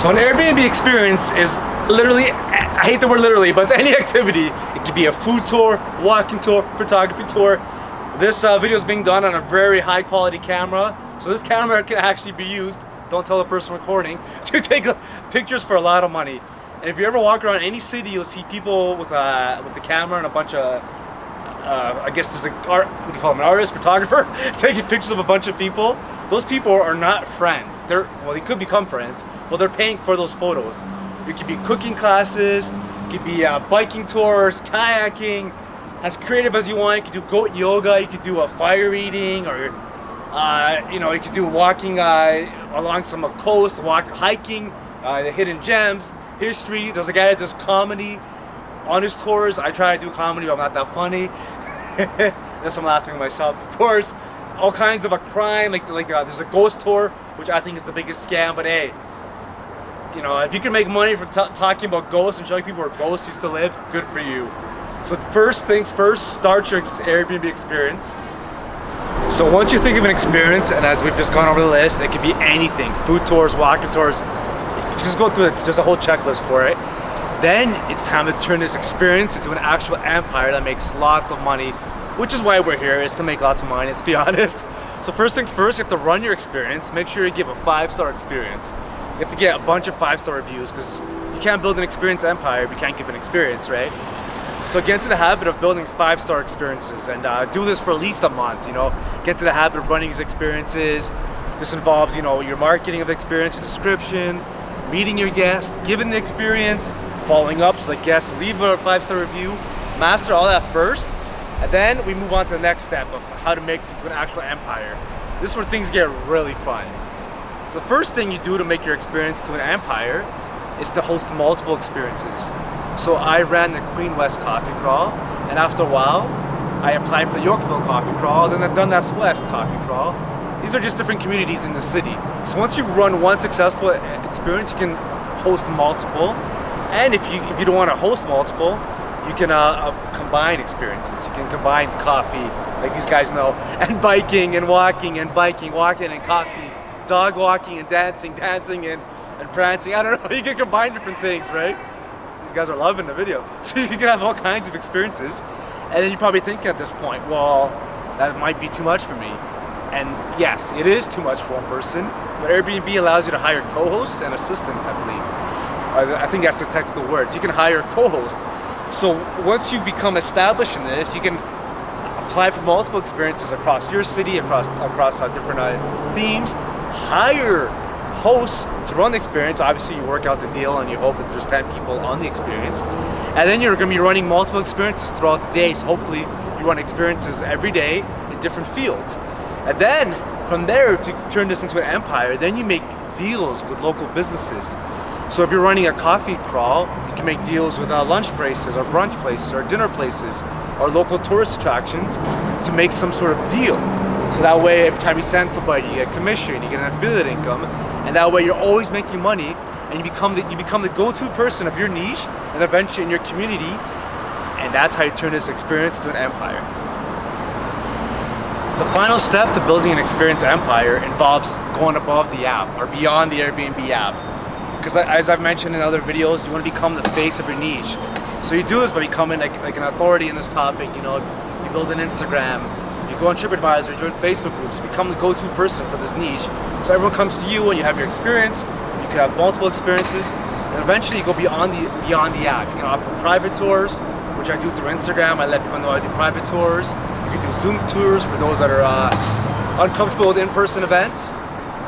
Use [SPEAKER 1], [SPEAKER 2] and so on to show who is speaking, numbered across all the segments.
[SPEAKER 1] So an Airbnb experience is literally, I hate the word literally, but it's any activity. It could be a food tour, walking tour, photography tour. This video is being done on a very high quality camera. So this camera can actually be used, don't tell the person recording, to take pictures for a lot of money. And if you ever walk around any city, you'll see people with the camera and a bunch of, I guess there's what do you call them, an artist, photographer, taking pictures of a bunch of people. Those people are not friends. Well, they could become friends. Well, they're paying for those photos. It could be cooking classes, it could be biking tours, kayaking, as creative as you want. You could do goat yoga, you could do a fire eating, or you could do walking along some coast, hiking, the hidden gems, history. There's a guy that does comedy on his tours. I try to do comedy, but I'm not that funny. Unless I'm laughing at myself, of course. All kinds of a crime, there's a ghost tour, which I think is the biggest scam. But hey, if you can make money from talking about ghosts and showing people where ghosts used to live, good for you. So first things first, start your Airbnb experience. So once you think of an experience, and as we've just gone over the list, it could be anything: food tours, walking tours. You just go through there's a whole checklist for it. Then it's time to turn this experience into an actual empire that makes lots of money, which is why we're here, is to make lots of money, let's be honest. So first things first, you have to run your experience. Make sure you give a 5-star experience. You have to get a bunch of 5-star reviews, because you can't build an experience empire if you can't give an experience, right? So get into the habit of building 5-star experiences, and do this for at least a month. Get into the habit of running these experiences. This involves, your marketing of the experience, your description, meeting your guests, giving the experience, following up so the guests leave a 5-star review. Master all that first, and then we move on to the next step of how to make this into an actual empire. This is where things get really fun. So the first thing you do to make your experience to an empire is to host multiple experiences. So I ran the Queen West Coffee Crawl, and after a while, I applied for the Yorkville Coffee Crawl, then I've done Dundas West Coffee Crawl. These are just different communities in the city. So once you run one successful experience, you can host multiple. And if you don't want to host multiple, you can combine experiences. You can combine coffee, like these guys know, and biking and walking and biking, walking and coffee, dog walking and dancing, dancing and prancing. I don't know, you can combine different things, right? These guys are loving the video. So you can have all kinds of experiences. And then you're probably thinking at this point, well, that might be too much for me. And yes, it is too much for one person, but Airbnb allows you to hire co-hosts and assistants, I believe. I think that's the technical words. You can hire co-hosts. So once you've become established in this, you can apply for multiple experiences across your city, across different themes. Hire hosts to run the experience. Obviously, you work out the deal and you hope that there's 10 people on the experience. And then you're going to be running multiple experiences throughout the day. So hopefully, you run experiences every day in different fields. And then from there, to turn this into an empire, then you make deals with local businesses. So if you're running a coffee crawl, you can make deals with lunch places or brunch places or dinner places or local tourist attractions to make some sort of deal. So that way, every time you send somebody, you get commission, you get an affiliate income, and that way you're always making money, and you become the go-to person of your niche, and eventually in your community, and that's how you turn this experience to an empire. The final step to building an experience empire involves going above the app or beyond the Airbnb app. Because as I've mentioned in other videos, you want to become the face of your niche. So you do this by becoming like an authority in this topic. You build an Instagram, you go on TripAdvisor, join Facebook groups, become the go-to person for this niche. So everyone comes to you and you have your experience. You can have multiple experiences, and eventually you go beyond the app. You can offer private tours, which I do through Instagram. I let people know I do private tours. You can do Zoom tours for those that are uncomfortable with in-person events.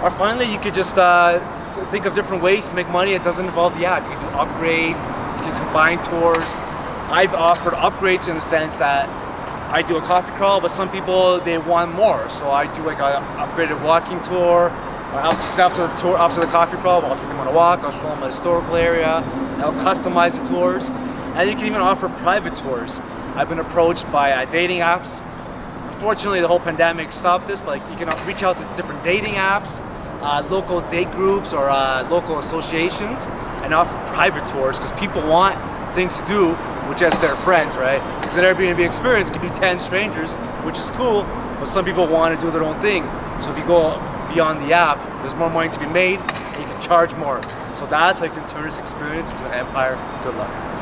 [SPEAKER 1] Or finally, you could just think of different ways to make money. It doesn't involve the app. You can do upgrades, you can combine tours. I've offered upgrades in the sense that I do a coffee crawl, but some people, they want more. So I do like an upgraded walking tour. After the coffee crawl, I'll take them on a walk, I'll show them a historical area, I'll customize the tours. And you can even offer private tours. I've been approached by dating apps. Unfortunately, the whole pandemic stopped this, but you can reach out to different dating apps, local date groups or local associations, and offer private tours, because people want things to do with just their friends, right? Because an Airbnb experience could be 10 strangers, which is cool, but some people want to do their own thing. So if you go beyond the app, there's more money to be made, and you can charge more. So that's how you can turn this experience into an empire. Good luck.